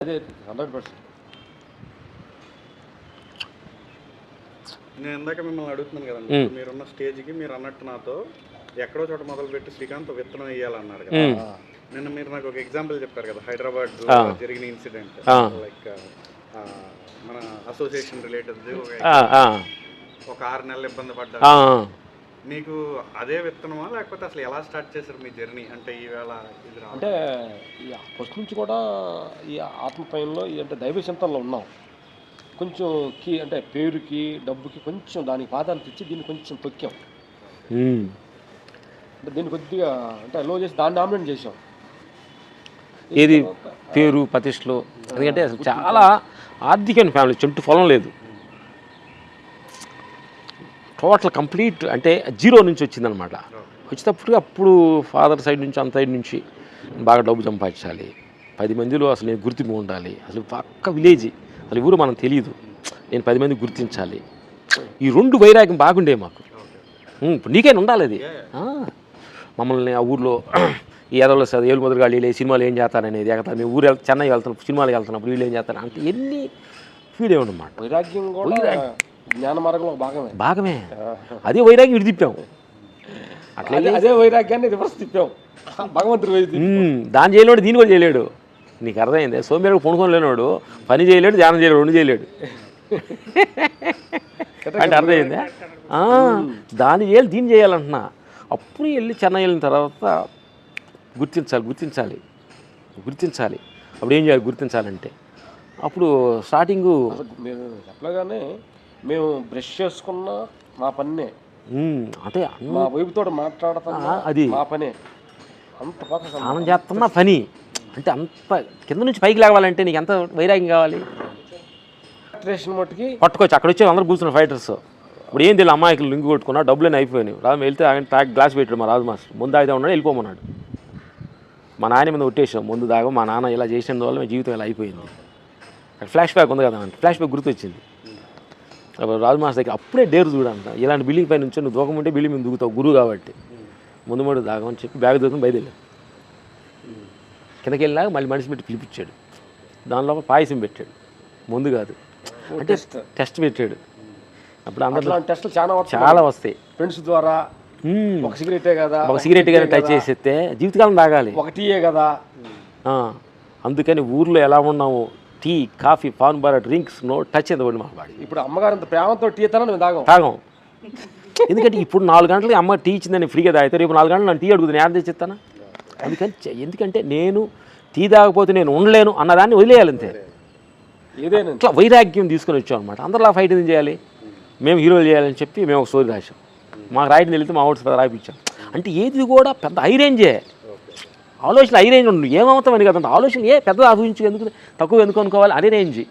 అదే 100%. నేను ఇందాక మిమ్మల్ని అడుగుతున్నాను కదండి, మీరున్న స్టేజ్కి మీరు అన్నట్టు నాతో ఎక్కడో చోట మొదలుపెట్టి శ్రీకాంత్ విత్తనం వేయాలన్నారు కదా. నిన్న మీరు నాకు ఒక ఎగ్జాంపుల్ చెప్పారు కదా, హైదరాబాద్ జరిగిన ఇన్సిడెంట్, లైక్ మన అసోసియేషన్ రిలేటెడ్ ఒక 6 నెలలు ఇబ్బంది పడ్డారు. మీకు అదే విత్తనమా లేకపోతే అసలు ఎలా స్టార్ట్ చేశారు మీ జర్నీ? అంటే ఈవేళ ఇది అంటే ఫస్ట్ నుంచి కూడా ఈ ఆత్మపయంలో అంటే దైవ చింతనలో ఉన్నాం. కొంచెం అంటే పేరుకి డబ్బుకి కొంచెం దానికి ప్రాధాన్యత ఇచ్చి దీన్ని కొంచెం తొక్కాం. అంటే దీన్ని కొద్దిగా అంటే లో చేసి దాన్ని డామినేట్ చేసాం. ఏది పేరు ప్రతిష్టలు. ఎందుకంటే అసలు చాలా ఆర్థికమైన ఫ్యామిలీ, చెంటు పొలం లేదు, టోటల్ కంప్లీట్ అంటే జీరో నుంచి వచ్చిందనమాట. వచ్చేటప్పుడు అప్పుడు ఫాదర్ సైడ్ నుంచి అంత సైడ్ నుంచి బాగా డబ్బు సంపాదించాలి, 10 మందిలో అసలు నేను గుర్తింపు ఉండాలి, అసలు పక్క విలేజ్ అసలు ఊరు మనం తెలియదు, నేను 10 మంది గుర్తించాలి. ఈ 2 వైరాగ్యం బాగుండే మాకు. ఇప్పుడు నీకైనా ఉండాలి అది. మమ్మల్ని ఆ ఊర్లో ఏదో ఏళ్ళు మొదలుగాళ్ళు వీళ్ళు సినిమాలు ఏం చేస్తారనేది ఎగతారు. మేము ఊరు చెన్నై వెళ్తున్నాం, సినిమాలు వెళ్తున్నప్పుడు వీళ్ళు ఏం చేస్తారు అంటే ఎన్ని ఫీల్ అన్నమాట. వైరాగ్యం కూడా జ్ఞాన మార్గంలో భాగమే. అదే వైరాగ్యం ఇటు తిప్పాము. అట్లా అదే వైరాగ్యాన్ని రివర్స్ తిప్పాం. భగవంతుడు దాన్ని చేయలేడు, దీన్ని కూడా చేయలేడు. నీకు అర్థమైంది? సోమవారం పొనుకొని లేనివాడు పని చేయలేడు, ధ్యానం చేయలేడు, 2 చేయలేడు అంటే అర్థమైంది. దాన్ని చేయాలి, దీన్ని చేయాలంటున్నా. అప్పుడు వెళ్ళి చెన్నై వెళ్ళిన తర్వాత గుర్తించాలి. అప్పుడు ఏం చేయాలి గుర్తించాలంటే? అప్పుడు స్టార్టింగు మేము చెప్పలేగానే మేము బ్రష్ చేసుకున్న మా పన్నే, అదే మా వైపుతో మాట్లాడుతున్నా అది మా పనే. అంత స్నానం చేస్తున్నా పని అంటే అంత కింద నుంచి పైకి లేవాలంటే నీకు ఎంత వైరాగ్యం కావాలి? మట్టుకి పట్టుకోవచ్చు. అక్కడ వచ్చి అందరూ కూర్చున్న ఫైటర్స్. ఇప్పుడు ఏం తెలియదు, అమ్మాయికి లింగు కొట్టుకున్నా, డబ్బులని అయిపోయినాయి. రాజు వెళ్తే ఆయన ప్యాక్ గ్లాస్ పెట్టాడు మా రాజు మాస్టర్. ముందు తాగితే ఉన్నాడు, వెళ్ళిపోమన్నాడు. మా నాయన మీద కొట్టేసాం, ముందు దాకా మా నాన్న ఇలా చేసినందువల్ల మీ జీవితం ఇలా అయిపోయింది. అక్కడ ఫ్లాష్ బ్యాక్ ఉంది కదా, ఫ్లాష్ బ్యాక్ గుర్తొచ్చింది. రాజు మాస్టర్ దగ్గర అప్పుడే డేరు చూడంట, ఇలాంటి బిల్డింగ్ పైన నుంచి నువ్వు దూకమంటే బిల్డింగ్ మీద దూకుతావు గురువు కాబట్టి ముందు దాగమని చెప్పి బ్యాగ్ దూకుని బయలుదేరాడు. కిందకి వెళ్ళినాక మళ్ళీ మనిషి పెట్టి పిలిపించాడు. దానిలో పాయసం పెట్టాడు, ముందు కాదు అంటే టెస్ట్ పెట్టాడు. అప్పుడు అందరూ టెస్టులు చాలా వస్తాయి ఫ్రెండ్స్ ద్వారా. ఒక సిగరెటే కదా, ఒక సిగరెట్ కానీ టచ్ చేసేస్తే జీవితకాలం తాగాలి, ఒక టీయే కదా. అందుకని ఊర్లో ఎలా ఉన్నాము, tea coffee paan bar drinks no touch ఎంత మా బాడీ. ఇప్పుడు అమ్మగారు అంత ప్రేమతో టీ ఇస్తానని మేము తాగం. ఎందుకంటే ఇప్పుడు 4 గంటలకి అమ్మ టీ ఇచ్చిందని ఫ్రీగా తాగితే రేపు 4 గంటలు నన్ను టీ అడుగుతుంది, నేను తెచ్చిస్తానా? అందుకని ఎందుకంటే నేను టీ తాగకపోతే నేను ఉండలేను అన్నదాన్ని వదిలేయాలి అంతే. ఏదైనా ఇట్లా వైరాగ్యం తీసుకొని వచ్చాం అనమాట. అందరిలా ఫైట్ ఏం చేయాలి, మేము హీరోలు చేయాలని చెప్పి మేము ఒక స్టోరీ రాసాం. మాకు రాయటం తెలిస్తే మా ఓట్స్ రాయించాం. అంటే ఏది కూడా పెద్ద హై రేంజే ఆలోచన, హై రేంజ్ ఉండు ఏమవుతామని కదంటే ఆలోచన పెద్ద ఆలోచించి ఎందుకు తక్కువ ఎందుకు అనుకోవాలి, అదే రేంజ్.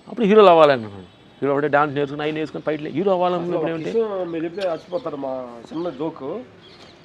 అప్పుడు హీరోలు అవ్వాలన్నాను. హీరో అంటే డాన్స్ నేర్చుకుని అవి నేర్చుకుని ఫైట్లు హీరో అవ్వాలనుకున్నప్పుడు ఏమిటి మీరు చెప్తే చచ్చిపోతారు. మా చిన్న జోకు,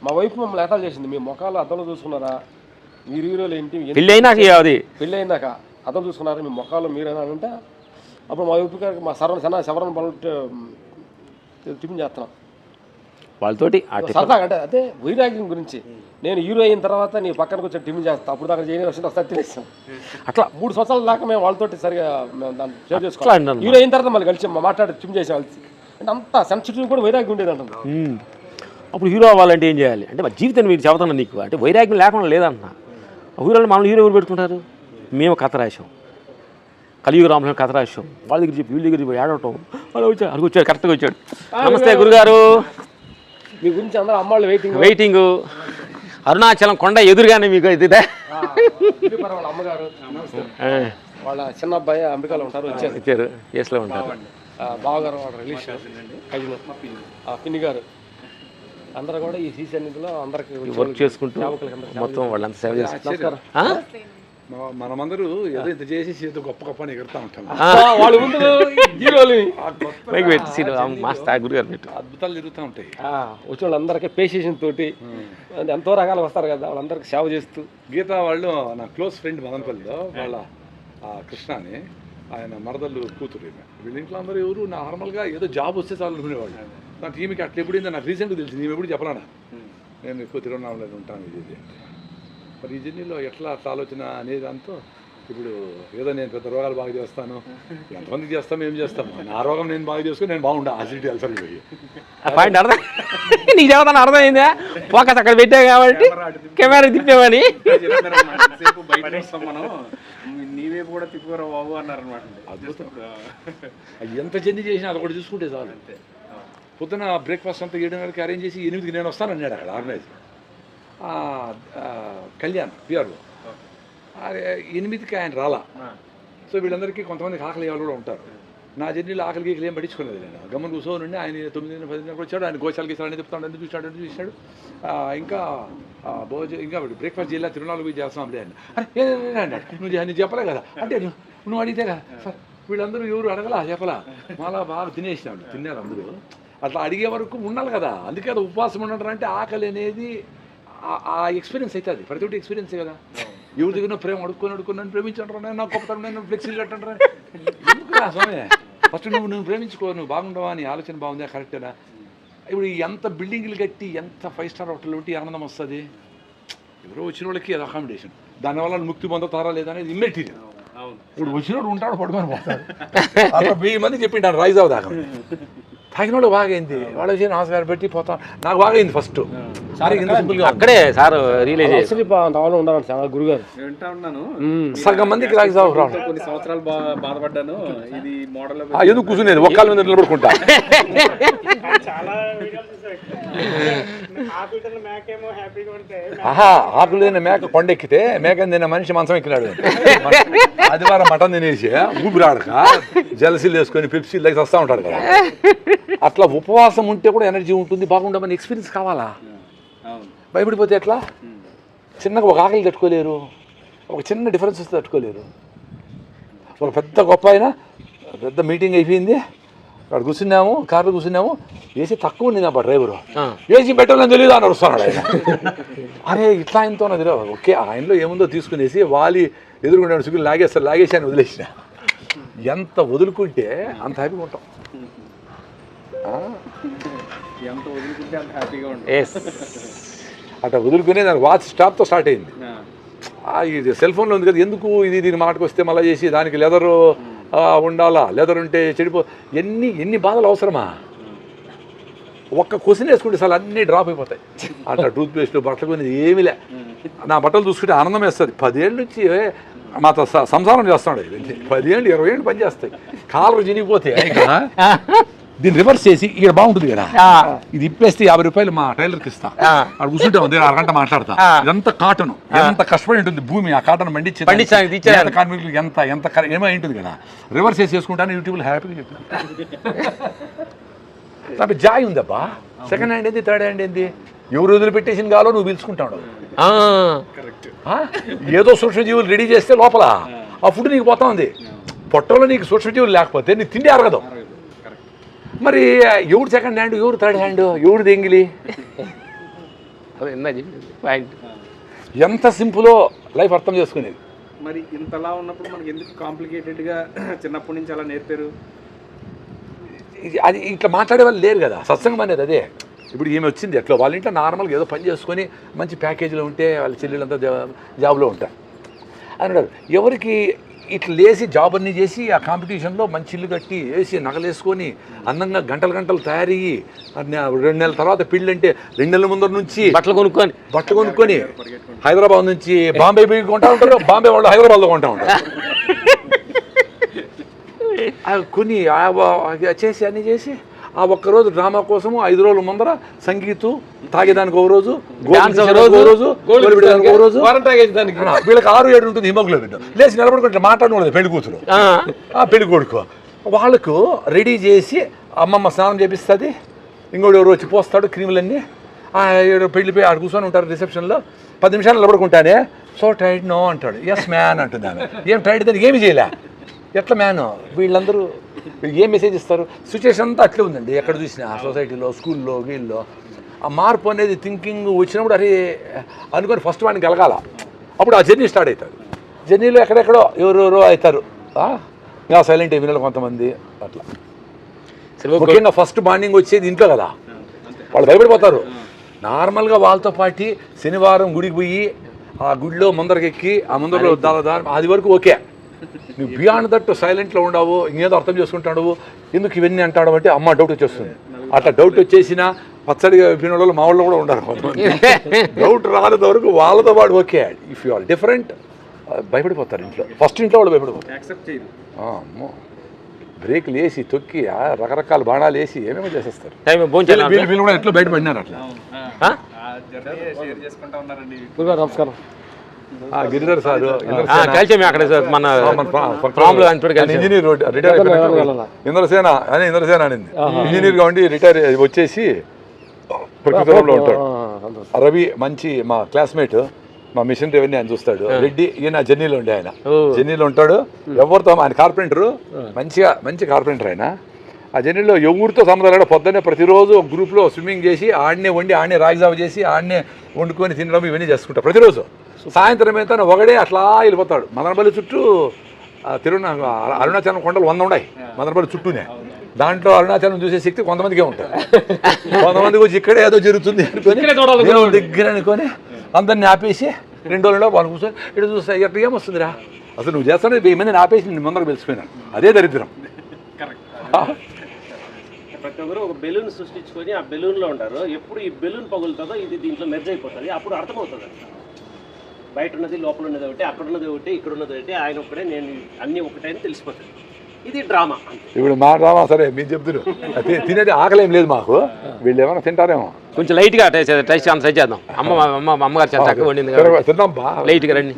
మా వైఫ్ మమ్మల్ని ఎటాల్ చేసింది. మీ ముఖాలు అద్దంలో చూసుకున్నారా, మీరు హీరోలు ఏంటి, పెళ్ళి అయినాక అది పెళ్ళి అయినాక అద్దం చూసుకున్నారా మీ ముఖాలు మీరైనా అంటే. అప్పుడు మా వైఫ్ గారికి మా శవరణ పనులు టిఫిన్ చేస్తున్నాం వాళ్ళతోటి సరదాగా. అంటే అదే వైరాగ్యం గురించి. నేను హీరో అయిన తర్వాత నీ పక్కనకు వచ్చి టిఫిన్ చేస్తాను, అప్పుడు దాకా చేయని వస్తే తినేస్తాం. అట్లా 3 సంవత్సరాల దాకా మేము వాళ్ళతోటి సరిగా మేము దాన్ని షేర్ చేసుకోవాలి. హీరో అయిన తర్వాత మళ్ళీ కలిసి మాట్లాడి టిఫిన్ చేసే వాళ్ళు. అంటే అంత సెన్సిటివ్ కూడా వైరాగ్యం ఉండేది అంటున్నా. అప్పుడు హీరో అవ్వాలంటే ఏం చేయాలి అంటే, మా జీవితం మీరు చెబుతున్నా నీకు అంటే వైరాగ్యం లేకుండా లేదంటున్నా. హీరోలు మనం హీరో ఎవరు పెట్టుకుంటారు? మేము కథ రాసాం, కలియుగ రాములు కథ రాసాం. వాళ్ళ దగ్గర చెప్పి వీళ్ళ దగ్గర చెప్పి ఏడవటం. వాళ్ళు వచ్చాడు కరెక్ట్గా వచ్చాడు. నమస్తే గురుగారు, మీ గురించి అందరూ అమ్మాళ్ళు వెయిటింగ్. అరుణాచలం కొండ ఎదురుగానే మీకు అయితే వాళ్ళ అమ్మగారు, వాళ్ళ చిన్న అబ్బాయి అంబికాలో ఉంటారు, వచ్చారు కేసులో ఉంటారు. బావగారు వాళ్ళ రిలేషన్ పిన్ని గారు అందరూ కూడా ఈ సీసీ అన్నింటిలో అందరికి వర్క్ చేసుకుంటూ మొత్తం వాళ్ళంతా సేవ చేస్తారు. మనమందరూ ఏదో ఇంత చేసి ఏదో గొప్ప గొప్ప ఎగురుతా ఉంటాం. వాళ్ళు ముందు హీరోలు గురుగారు పెట్టు అద్భుతాలు జరుగుతూ ఉంటాయి. వచ్చిన వాళ్ళందరికీ పేషెన్స్ తోటి ఎంతో రకాలు వస్తారు కదా, వాళ్ళందరికీ సేవ చేస్తూ. గీతా వాళ్ళు నా క్లోజ్ ఫ్రెండ్ మదనపల్లిలో వాళ్ళ కృష్ణ అని, ఆయన మరదళ్ళు కూతురు. వీళ్ళ ఇంట్లో అందరూ ఎవరు నార్మల్గా ఏదో జాబ్ వస్తే చాలు అనుకునేవాళ్ళు. నా టీంకి అట్లా ఎప్పుడైందో నాకు రీసెంట్గా తెలిసింది. నేను ఎప్పుడు చెప్పనా, నేను ఎక్కువ తిరువన్నామలో ఉంటాను ఇది అంటే. మరి ఈ జర్నీలో ఎట్లా అట్లా ఆలోచన అనే దాంతో ఇప్పుడు ఏదో నేను పెద్ద రోగాలు బాగా చేస్తాను, ఎంతమందికి చేస్తాం, ఏం చేస్తాము, నా రోగం నేను బాగా చేసుకుని నేను బాగుండా అసిడిటీ అల్సర్ పోయి. ఆ పాయింట్ అర్థం నీకు చెబుతాను, అర్థమైందా? ఫోకస్ అక్కడ పెట్టావు కాబట్టి కెమెరా తిప్పామని. బయట వస్తాం మనం, నీవే కూడా తిప్పుకోరా బాబు అన్నారు అనమాట. అద్భుతం. ఎంత జర్నీ చేసినా అది ఒకటి చూసుకుంటే చాలు. పొద్దున బ్రేక్ఫాస్ట్ అంతా 7:30కి అరేంజ్ చేసి 8కి నేను వస్తాను అన్నాడు అక్కడ ఆర్గనైజ్ కళ్యాణ్ పిఆర్ఓ. 8కి ఆయన రాలా. సో వీళ్ళందరికీ కొంతమందికి ఆకలి వాళ్ళు కూడా ఉంటారు. నా జర్నీలో ఆకలి గీకలు ఏం పట్టించుకునేది నేను. గమ్మని కూర్చొని ఉండి ఆయన 9, 10 వచ్చాడు. ఆయన గోశాల గీసాలని చెప్తాడు, అని చూశాడు. ఇంకా ఇంకా బ్రేక్ఫాస్ట్ చేయాలి, తిరునాళ్ళు పోయి చేస్తాం అప్పుడే అని. అరే అన్నాడు, నువ్వు చెప్పలే కదా అంటే, నువ్వు అడిగితే కదా సార్. వీళ్ళందరూ ఎవరు అడగలా, చెప్పలా, మళ్ళా బాగా తినేసినాడు, తిన్నారు అందరూ. అట్లా అడిగే వరకు ఉండాలి కదా. అందుకే అది ఉపవాసం ఉండడం అంటే ఆకలి అనేది ఆ ఎక్స్పీరియన్స్ అవుతుంది. ప్రతి ఒక్కటి ఎక్స్పీరియన్సే కదా. ఎవరి దగ్గర ప్రేమ అడుక్కొని ప్రేమించంటారా, నేను గొప్పతనం, నేను ఫ్లెక్సీలు కట్టంటారా, ఎందుకు రా స్వామి? ఫస్ట్ నువ్వు ప్రేమించుకో, నువ్వు బాగుండవా, నీ ఆలోచన బాగుందా, కరెక్టేనా? ఇప్పుడు ఎంత బిల్డింగ్లు కట్టి ఎంత 5 స్టార్ హోటల్ ఉంటే ఆనందం వస్తుంది. ఎవరో వచ్చిన వాళ్ళకి అది అకామిడేషన్, దానివల్ల ముక్తి పొందుతారా లేదా అనేది ఇమ్మెటీరియల్. ఇప్పుడు వచ్చినోడు ఉంటాడు, పడుకొని పోతాడు. అట్లా 1000 మంది చెప్పింటాను రైజ్ అవుదాకా. తాగిన వాళ్ళు బాగైంది, వాళ్ళు వచ్చి నమస్కారం పెట్టి పోతాం. నాకు బాగైంది ఫస్ట్. అక్కడే సార్ రియలైజ్ ఉండాలి చాలా గురుగారు. వింటా ఉన్నాను, సగం మందికి రాగి సాగు రావడం. కొన్ని సంవత్సరాలు బాధపడ్డాను. ఇది మోడల్ ఎందుకు కూర్చునేది, ఒక్కళ్ళ మీద నిలబడుకుంటా. ఆకులు తిన్న మేక కొండెక్కితే మేక తిన్న మనిషి మంచం ఎక్కినాడు. ఆదివారం మటన్ తినేసి ఊపిరాడక జలసీలు వేసుకొని పెప్సీలు దగ్గర వస్తూ ఉంటాడు కదా. అట్లా ఉపవాసం ఉంటే కూడా ఎనర్జీ ఉంటుంది, బాగుండమని ఎక్స్పీరియన్స్ కావాలా. భయపడిపోతే ఎట్లా? చిన్నగా ఒక ఆకలి తట్టుకోలేరు, ఒక చిన్న డిఫరెన్స్ వస్తే తట్టుకోలేరు. ఒక పెద్ద గొప్ప అయినా పెద్ద మీటింగ్ అయిపోయింది, అక్కడ కూర్చున్నాము, కార్లో కూర్చున్నాము, ఏసీ తక్కువ ఉంది నా డ్రైవరు, ఏసీ పెట్టాలని తెలియదు అని వస్తున్నాడు ఆయన. అరే ఇట్లా ఆయనతో తెలియదు. ఓకే ఆయనలో ఏముందో తీసుకునేసి వాలి ఎదురుకున్నాడు, సుగులు లాగేసి ఆయన వదిలేసిన. ఎంత వదులుకుంటే అంత హ్యాపీగా ఉంటాం. ఎంత వదులుకుంటే అంత హ్యాపీగా ఉంటుంది. అట్లా వదులుకునే దానికి వాచ్ స్టాప్తో స్టార్ట్ అయింది. ఇది సెల్ ఫోన్లో ఉంది కదా, ఎందుకు ఇది దీని మాటకు వస్తే మళ్ళీ చేసి దానికి లెదరు ఉండాలా, లెదర్ ఉంటే చెడిపో, ఎన్ని బాధలు అవసరమా? ఒక్క క్వశ్చన్ వేసుకుంటే అసలు అన్నీ డ్రాప్ అయిపోతాయి. అట్లా టూత్పేస్ట్ బట్టలు కొని ఏమీ లే. నా బట్టలు చూసుకుంటే ఆనందం వేస్తుంది. 10 ఏళ్ళ నుంచి మాతో సంసారం చేస్తున్నాడు. 10 ఏళ్ళు 20 ఏళ్ళు పని చేస్తాయి. కాలర్ చినిగిపోతే దీన్ని రివర్స్ చేసి ఇక్కడ బాగుంటుంది కదా, ఇది ఇప్పేస్తే 50 రూపాయలు మా టైలర్కి ఇస్తా, అక్కడ కూర్చుంటాం, అరగంట మాట్లాడతా. ఇదంతా కాటన్, ఎంత కష్టపడి ఉంటుంది భూమి, ఆ కాటన్ పండించి కార్మికులు ఎంత ఏమై ఉంటుంది కదా. రివర్స్ చేసి చేసుకుంటాను, యూట్యూబ్లో హ్యాపీగా చెప్తాను. అంటే జాయ్ ఉందబ్బా. సెకండ్ హ్యాండ్ ఏంది, థర్డ్ హ్యాండ్ ఏంది, ఎవరు వదిలిపెట్టేసింది కావాలో నువ్వు పిలుచుకుంటాడు. ఏదో సూక్ష్మజీవులు రెడీ చేస్తే లోపల ఆ ఫుడ్ నీకు పోతా ఉంది. పొట్టలో నీకు సూక్ష్మజీవులు లేకపోతే నీకు తిండి అరగదు. మరి ఎవడు సెకండ్ హ్యాండ్, ఎవరు థర్డ్ హ్యాండ్, ఎవడు దెంగిలి? ఎంత సింపులో లైఫ్ అర్థం చేసుకునేది. మరి ఇంతలా ఉన్నప్పుడు మనకి ఎందుకు కాంప్లికేటెడ్గా చిన్నప్పటి నుంచి అలా నేర్పారు? అది ఇట్లా మాట్లాడే వాళ్ళు లేరు కదా. సత్సంగం అనేది అదే. ఇప్పుడు ఈమె వచ్చింది ఎట్లా, వాళ్ళ ఇంట్లో నార్మల్గా ఏదో పని చేసుకొని మంచి ప్యాకేజీలో ఉంటే వాళ్ళ చెల్లెళ్ళంతా జాబ్లో ఉంటారు అన్నాడు. ఎవరికి ఇట్లా లేసి జాబ్ అన్నీ చేసి ఆ కాంపిటీషన్లో మంచి ఇల్లు కట్టి వేసి నగలేసుకొని అందంగా గంటలు తయారయ్యి 2 నెలల తర్వాత పెళ్ళి అంటే 2 నెలల ముందర నుంచి బట్టలు కొనుక్కొని హైదరాబాద్ నుంచి బాంబే పోయి కొంటా ఉంటారు, బాంబే వాళ్ళు హైదరాబాద్లో కొంటా ఉంటారు. కొన్ని చేసి అన్నీ చేసి ఆ ఒక్కరోజు డ్రామా కోసము 5 రోజుల ముందర సంగీతం తాగేదానికి ఒక రోజు, వీళ్ళకి 6-7 ఉంటుంది హిమోగ్లోబిన్. లేచి నిలబడుకుంటే మాట్లాడకూడదు పెళ్లి కూతురు పెళ్లి కొడుకు. వాళ్ళకు రెడీ చేసి అమ్మమ్మ స్నానం చేపిస్తుంది, ఇంకోటి ఎవరు వచ్చి పోస్తాడు క్రీములన్నీ. పెళ్లిపోయి ఆడ కూర్చొని ఉంటారు రిసెప్షన్లో. 10 నిమిషాలు నిలబడుకుంటానే, సో టైడ్ నో అంటాడు. ఎస్ మ్యాన్ అంటుంది ఆమె. ఏం టైడ్ దానికి ఏమి చేయలే, ఎట్లా మ్యాను? వీళ్ళందరూ ఏం మెసేజ్ ఇస్తారు? సిచ్యువేషన్ అంతా అట్లే ఉందండి. ఎక్కడ చూసినా సొసైటీలో, స్కూల్లో, వీళ్ళలో ఆ మార్పు అనేది థింకింగ్ వచ్చినప్పుడు అరే అనుకొని ఫస్ట్ వాడిని కలగాల. అప్పుడు ఆ జర్నీ స్టార్ట్ అవుతుంది. జర్నీలో ఎక్కడెక్కడో ఎవరెవరో అవుతారు, సైలెంట్ అయిపోయిన కొంతమంది. అట్లా ముఖ్యంగా ఫస్ట్ బాండింగ్ వచ్చేది ఇంట్లో కదా, వాళ్ళు భయపడిపోతారు. నార్మల్గా వాళ్ళతో పాటు శనివారం గుడికి పోయి ఆ గుడిలో ముందరకెక్కి ఆ ముందరలో అది వరకు ఓకే. నువ్వు బియాండ్ దట్ సైలెంట్లో ఉండవు, ఇంకేదో అర్థం చేసుకుంటాడు, ఎందుకు ఇవన్నీ అంటాడు అంటే అమ్మ డౌట్ వచ్చేస్తుంది. అట్లా డౌట్ వచ్చేసినా పచ్చడిగా విపిన వాళ్ళు మా వాళ్ళు కూడా ఉండరు. డౌట్ రాలేది వరకు వాళ్ళతో వాడు okay. If you are different భయపడిపోతారు ఇంట్లో, ఫస్ట్ ఇంట్లో వాళ్ళు భయపడిపోతారు. యాక్సెప్ట్ చేయరు. అమ్మో బ్రేక్లు వేసి తొక్కి రకరకాల బాణాలు వేసి ఏమేమో చేసేస్తారు. వీళ్ళు కూడా ఎట్లా బయటపడినారు అట్లా. షేర్ చేసుకుంటా ఉన్నారండి. గురుగారు నమస్కారం. గిరిధర్ సార్ కాల్చాము అక్కడ సార్ మన ఇంజనీర్ రిటైర్ ఇంద్రసేన అనింది. ఇంజనీర్గా ఉండి రిటైర్ వచ్చేసి ప్రకృతిలో ఉంటాడు. రవి మంచి మా క్లాస్మేట్, మా మిషన్ రెవెన్యూ ఆయన చూస్తాడు. రెడ్డి ఈయన జర్నీలో ఉండే, ఆయన జర్నీలో ఉంటాడు. ఎవరితో ఆయన కార్పెంటరు, మంచి కార్పెంటర్ ఆయన. ఆ జర్నీలో ఎవరితో సంబంధం లేకుండా పొద్దున్నే ప్రతిరోజు ఒక గ్రూప్లో స్విమ్మింగ్ చేసి ఆడనే వండి ఆడనే రాగిజావ చేసి ఆడనే వండుకొని తినడం ఇవన్నీ చేసుకుంటారు ప్రతిరోజు. సాయంత్రం అయితే ఒకడే అట్లా వెళ్ళిపోతాడు. మదనపల్లి చుట్టూ అరుణాచలం కొండలు 100 ఉన్నాయి మదనపల్లి చుట్టూనే. దాంట్లో అరుణాచలం చూసే శక్తి కొంతమందికే ఉంటుంది. కొంతమందికి వచ్చి ఇక్కడే ఏదో జరుగుతుంది అనుకొని దగ్గర అనుకొని అందరిని ఆపేసి 2 రోజుల్లో వాళ్ళు కూర్చొని ఇటు చూస్తే ఎట్లా ఏమొస్తుందిరా అసలు నువ్వు చేస్తానే 1000 మందిని ఆపేసి నేను ముందరకు పిలిచిపోయినాను. అదే దరిద్రం. ప్రతి ఒక్కరు ఒక బెలూన్ సృష్టించుకొని ఆ బెలూన్లో ఉంటారు. ఎప్పుడు ఈ బెలూన్ పగులుతుందో ఇది దీంట్లో మెర్జ్ అయిపోతుంది. అప్పుడు అర్థమవుతుంది బయట ఉన్నది లోపల ఉన్నది ఒకటి, అక్కడ ఉన్నది ఒకటి, ఇక్కడ ఉన్నది ఒకటి, ఆయన ఒకటే, నేను అన్నీ ఒకటే అని తెలిసిపోతుంది. ఇది డ్రామా. ఇప్పుడు మా డ్రామా సరే మీరు చెప్తున్నారు తినేది ఆకలి ఏం లేదు మాకు. వీళ్ళు ఏమైనా తింటారేమో కొంచెం లైట్గా ట్రై చేద్దాం. అమ్మగారు చాలా చక్కగా వండింది, తిందాం బా లైట్గా రండి.